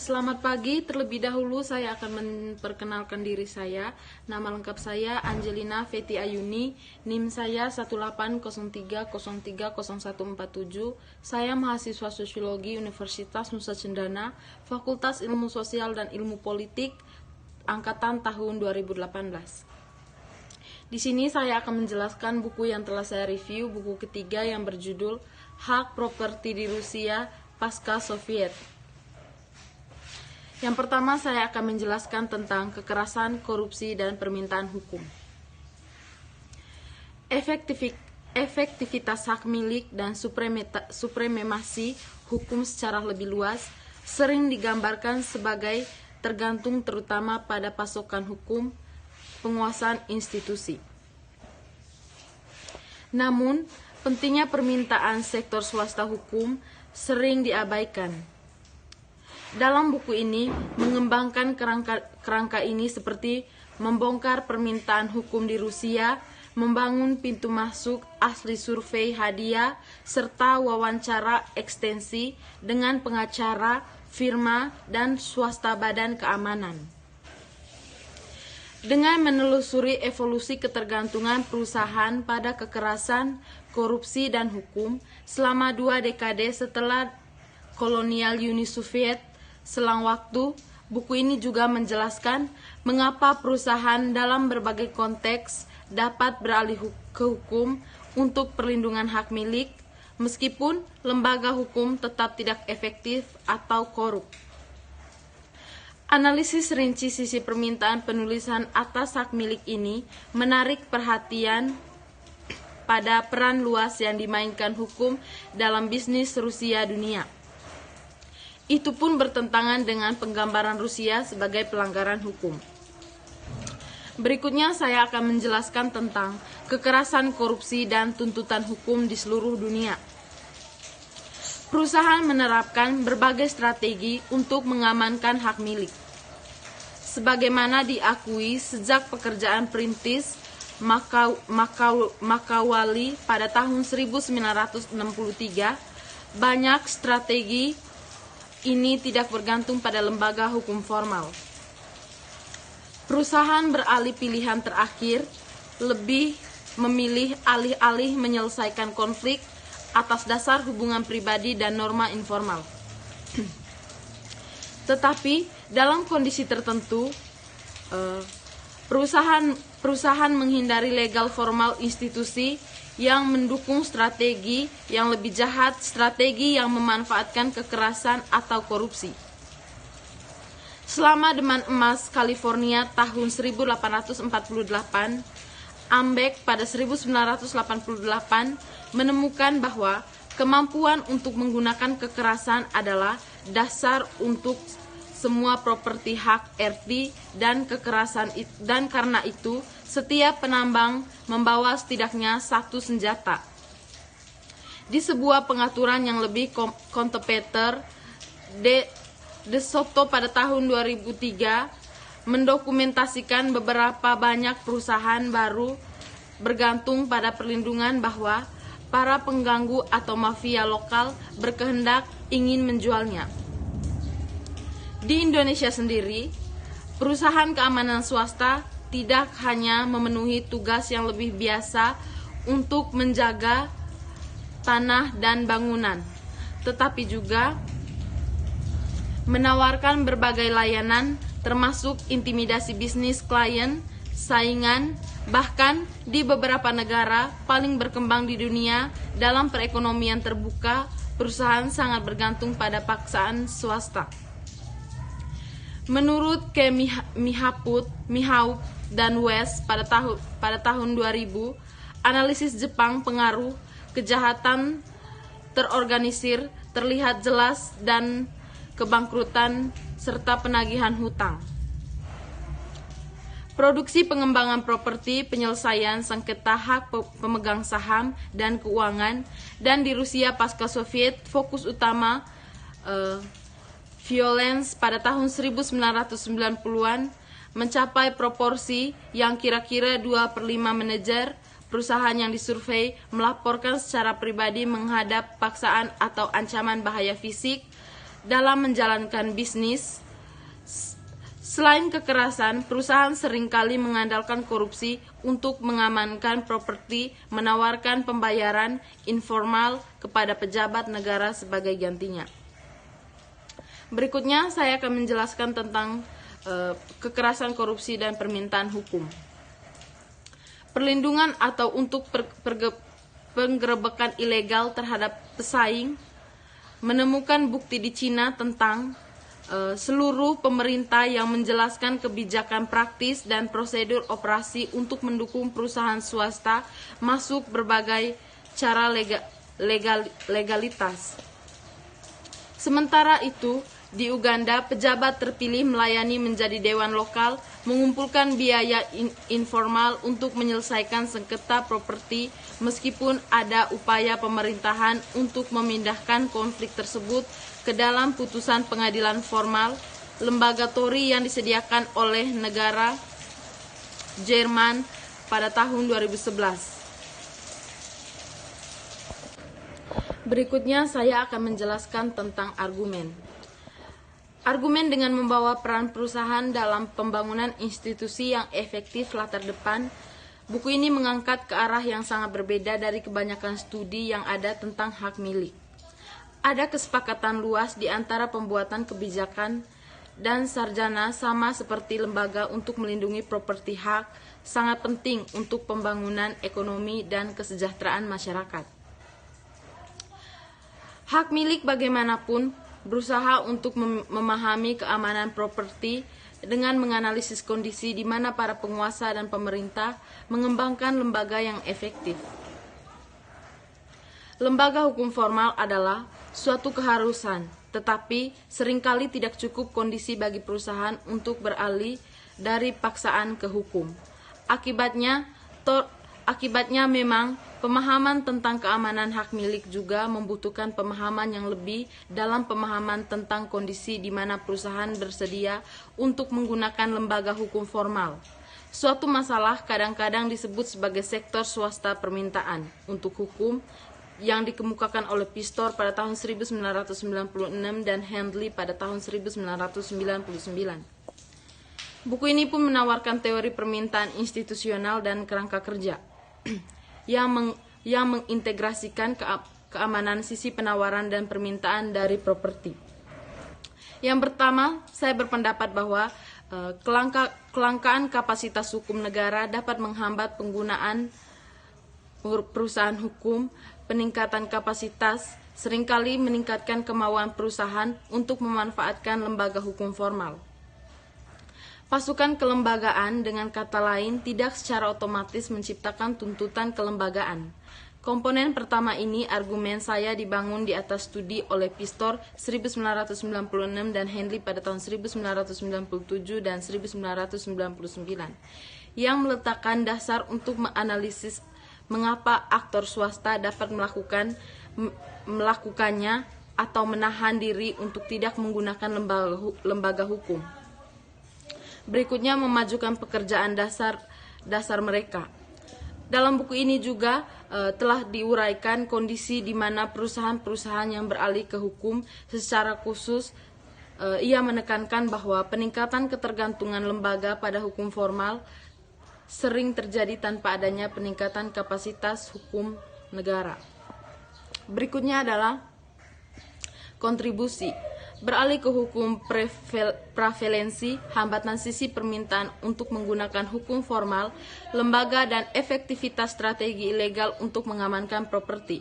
Selamat pagi, terlebih dahulu saya akan memperkenalkan diri saya. Nama lengkap saya Angelina Feti Ayuni, NIM saya 18030303147. Saya mahasiswa Sosiologi Universitas Nusa Cendana, Fakultas Ilmu Sosial dan Ilmu Politik, angkatan tahun 2018. Di sini saya akan menjelaskan buku yang telah saya review, buku ketiga yang berjudul Hak Properti di Rusia Pasca Soviet. Yang pertama saya akan menjelaskan tentang kekerasan, korupsi, dan permintaan hukum. Efektivitas hak milik dan supremasi hukum secara lebih luas sering digambarkan sebagai tergantung terutama pada pasokan hukum, penguasaan institusi. Namun, pentingnya permintaan sektor swasta hukum sering diabaikan. Dalam buku ini mengembangkan kerangka ini seperti membongkar permintaan hukum di Rusia, membangun pintu masuk asli survei hadiah, serta wawancara ekstensi dengan pengacara, firma, dan swasta badan keamanan. Dengan menelusuri evolusi ketergantungan perusahaan pada kekerasan, korupsi, dan hukum selama 2 dekade setelah kolonial Uni Soviet, selang waktu, buku ini juga menjelaskan mengapa perusahaan dalam berbagai konteks dapat beralih ke hukum untuk perlindungan hak milik, meskipun lembaga hukum tetap tidak efektif atau korup. Analisis rinci sisi permintaan penulisan atas hak milik ini menarik perhatian pada peran luas yang dimainkan hukum dalam bisnis Rusia dunia. Itu pun bertentangan dengan penggambaran Rusia sebagai pelanggaran hukum. Berikutnya saya akan menjelaskan tentang kekerasan, korupsi, dan tuntutan hukum di seluruh dunia. Perusahaan menerapkan berbagai strategi untuk mengamankan hak milik. Sebagaimana diakui sejak pekerjaan perintis Makawali pada tahun 1963, banyak strategi ini tidak bergantung pada lembaga hukum formal. Perusahaan beralih pilihan terakhir lebih memilih alih-alih menyelesaikan konflik atas dasar hubungan pribadi dan norma informal. Tetapi dalam kondisi tertentu, perusahaan menghindari legal formal institusi yang mendukung strategi yang lebih jahat, strategi yang memanfaatkan kekerasan atau korupsi. Selama Deman Emas California tahun 1848, Ambek pada 1988 menemukan bahwa kemampuan untuk menggunakan kekerasan adalah dasar untuk semua properti hak RT dan kekerasan, dan karena itu setiap penambang membawa setidaknya satu senjata. Di sebuah pengaturan yang lebih kontemporer, De Soto pada tahun 2003 mendokumentasikan beberapa banyak perusahaan baru bergantung pada perlindungan bahwa para pengganggu atau mafia lokal berkehendak ingin menjualnya. Di Indonesia sendiri, perusahaan keamanan swasta tidak hanya memenuhi tugas yang lebih biasa untuk menjaga tanah dan bangunan, tetapi juga menawarkan berbagai layanan termasuk intimidasi bisnis klien, saingan, bahkan di beberapa negara paling berkembang di dunia dalam perekonomian terbuka, perusahaan sangat bergantung pada paksaan swasta. Menurut Ke Mihaup dan West pada tahun 2000, analisis Jepang pengaruh kejahatan terorganisir terlihat jelas dan kebangkrutan serta penagihan hutang. Produksi pengembangan properti, penyelesaian sengketa hak pemegang saham dan keuangan, dan di Rusia pasca Soviet fokus utama violence pada tahun 1990-an mencapai proporsi yang kira-kira 2/5 manajer perusahaan yang disurvei melaporkan secara pribadi menghadap paksaan atau ancaman bahaya fisik dalam menjalankan bisnis. Selain kekerasan, perusahaan seringkali mengandalkan korupsi untuk mengamankan properti, menawarkan pembayaran informal kepada pejabat negara sebagai gantinya. Berikutnya saya akan menjelaskan tentang kekerasan, korupsi, dan permintaan hukum. Perlindungan atau untuk penggerebekan ilegal terhadap pesaing menemukan bukti di Cina tentang seluruh pemerintah yang menjelaskan kebijakan praktis dan prosedur operasi untuk mendukung perusahaan swasta masuk berbagai cara legalitas. Sementara itu, di Uganda, pejabat terpilih melayani menjadi dewan lokal, mengumpulkan biaya informal untuk menyelesaikan sengketa properti, meskipun ada upaya pemerintahan untuk memindahkan konflik tersebut ke dalam putusan pengadilan formal, lembaga Tory yang disediakan oleh negara Jerman pada tahun 2011. Berikutnya saya akan menjelaskan tentang argumen. Argumen dengan membawa peran perusahaan dalam pembangunan institusi yang efektif latar depan. Buku ini mengangkat ke arah yang sangat berbeda dari kebanyakan studi yang ada tentang hak milik. Ada kesepakatan luas di antara pembuatan kebijakan dan sarjana sama seperti lembaga untuk melindungi properti hak sangat penting untuk pembangunan ekonomi dan kesejahteraan masyarakat. Hak milik bagaimanapun berusaha untuk memahami keamanan properti dengan menganalisis kondisi di mana para penguasa dan pemerintah mengembangkan lembaga yang efektif. Lembaga hukum formal adalah suatu keharusan, tetapi seringkali tidak cukup kondisi bagi perusahaan untuk beralih dari paksaan ke hukum. Akibatnya memang pemahaman tentang keamanan hak milik juga membutuhkan pemahaman yang lebih dalam pemahaman tentang kondisi di mana perusahaan bersedia untuk menggunakan lembaga hukum formal. Suatu masalah kadang-kadang disebut sebagai sektor swasta permintaan untuk hukum yang dikemukakan oleh Pistor pada tahun 1996 dan Handley pada tahun 1999. Buku ini pun menawarkan teori permintaan institusional dan kerangka kerja yang mengintegrasikan keamanan sisi penawaran dan permintaan dari properti. Yang pertama, saya berpendapat bahwa kelangkaan kapasitas hukum negara dapat menghambat penggunaan perusahaan hukum. Peningkatan kapasitas seringkali meningkatkan kemauan perusahaan untuk memanfaatkan lembaga hukum formal. Pasukan kelembagaan, dengan kata lain, tidak secara otomatis menciptakan tuntutan kelembagaan. Komponen pertama ini, argumen saya dibangun di atas studi oleh Pistor 1996 dan Handley pada tahun 1997 dan 1999, yang meletakkan dasar untuk menganalisis mengapa aktor swasta dapat melakukannya atau menahan diri untuk tidak menggunakan lembaga hukum. Berikutnya, memajukan pekerjaan dasar mereka. Dalam buku ini juga telah diuraikan kondisi di mana perusahaan-perusahaan yang beralih ke hukum secara khusus. Ia menekankan bahwa peningkatan ketergantungan lembaga pada hukum formal sering terjadi tanpa adanya peningkatan kapasitas hukum negara. Berikutnya adalah kontribusi. Beralih ke hukum prevalensi, hambatan sisi permintaan untuk menggunakan hukum formal, lembaga, dan efektivitas strategi ilegal untuk mengamankan properti.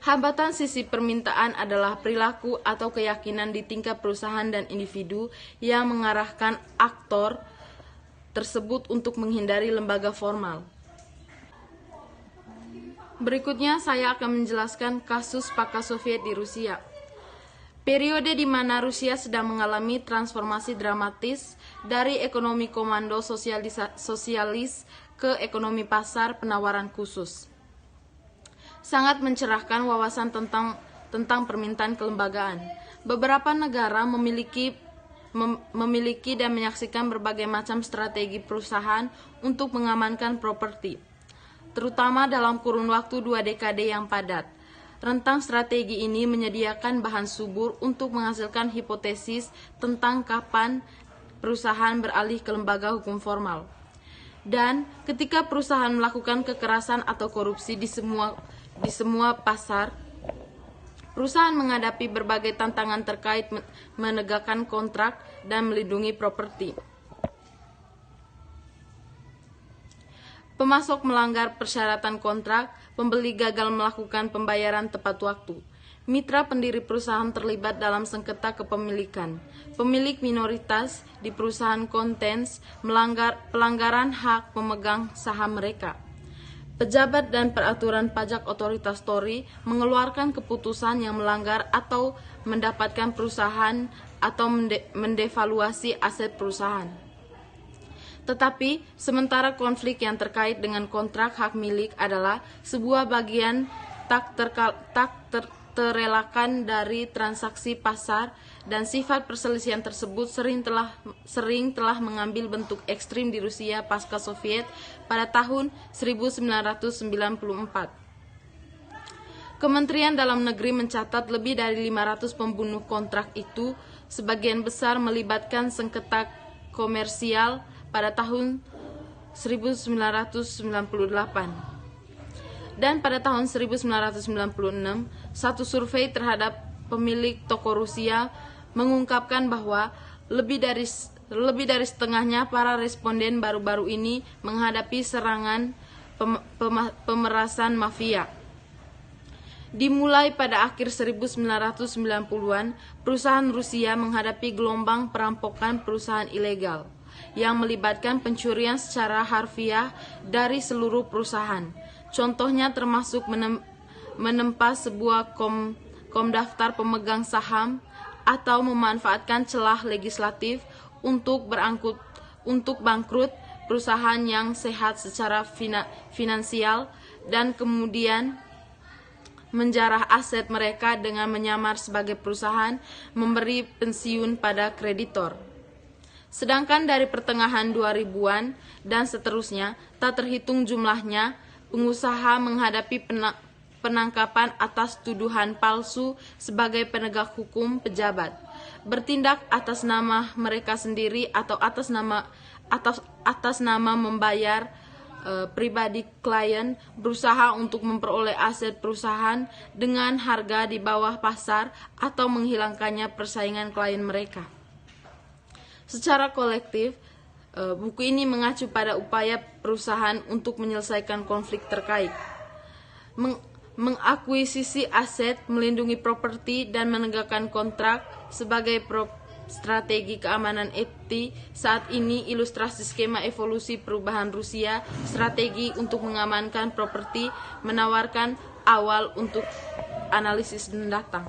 Hambatan sisi permintaan adalah perilaku atau keyakinan di tingkat perusahaan dan individu yang mengarahkan aktor tersebut untuk menghindari lembaga formal. Berikutnya saya akan menjelaskan kasus Pakat Soviet di Rusia. Periode di mana Rusia sedang mengalami transformasi dramatis dari ekonomi komando sosialis ke ekonomi pasar penawaran khusus. Sangat mencerahkan wawasan tentang permintaan kelembagaan. Beberapa negara memiliki dan menyaksikan berbagai macam strategi perusahaan untuk mengamankan properti, terutama dalam kurun waktu 2 dekade yang padat. Rentang strategi ini menyediakan bahan subur untuk menghasilkan hipotesis tentang kapan perusahaan beralih ke lembaga hukum formal. Dan ketika perusahaan melakukan kekerasan atau korupsi di semua pasar, perusahaan menghadapi berbagai tantangan terkait menegakkan kontrak dan melindungi properti. Pemasok melanggar persyaratan kontrak, pembeli gagal melakukan pembayaran tepat waktu. Mitra pendiri perusahaan terlibat dalam sengketa kepemilikan. Pemilik minoritas di perusahaan kontens pelanggaran hak pemegang saham mereka. Pejabat dan peraturan pajak otoritas Tory mengeluarkan keputusan yang melanggar atau mendapatkan perusahaan atau mendevaluasi aset perusahaan. Tetapi, sementara konflik yang terkait dengan kontrak hak milik adalah sebuah bagian tak terelakkan dari transaksi pasar, dan sifat perselisihan tersebut sering telah mengambil bentuk ekstrim di Rusia pasca Soviet pada tahun 1994. Kementerian Dalam Negeri mencatat lebih dari 500 pembunuh kontrak itu, sebagian besar melibatkan sengketa komersial pada tahun 1998. Dan pada tahun 1996, satu survei terhadap pemilik toko Rusia mengungkapkan bahwa lebih dari setengahnya para responden baru-baru ini menghadapi serangan pemerasan mafia. Dimulai pada akhir 1990-an, perusahaan Rusia menghadapi gelombang perampokan perusahaan ilegal yang melibatkan pencurian secara harfiah dari seluruh perusahaan. Contohnya termasuk menempa sebuah komdaftar pemegang saham atau memanfaatkan celah legislatif untuk bangkrut perusahaan yang sehat secara finansial dan kemudian menjarah aset mereka dengan menyamar sebagai perusahaan memberi pensiun pada kreditor. Sedangkan dari pertengahan 2000-an dan seterusnya, tak terhitung jumlahnya, pengusaha menghadapi penangkapan atas tuduhan palsu sebagai penegak hukum pejabat, bertindak atas nama mereka sendiri atau atas nama membayar pribadi klien, berusaha untuk memperoleh aset perusahaan dengan harga di bawah pasar atau menghilangkannya persaingan klien mereka. Secara kolektif, buku ini mengacu pada upaya perusahaan untuk menyelesaikan konflik terkait, mengakuisisi aset, melindungi properti, dan menegakkan kontrak sebagai strategi keamanan IT. Saat ini, ilustrasi skema evolusi perubahan Rusia, strategi untuk mengamankan properti, menawarkan awal untuk analisis mendatang.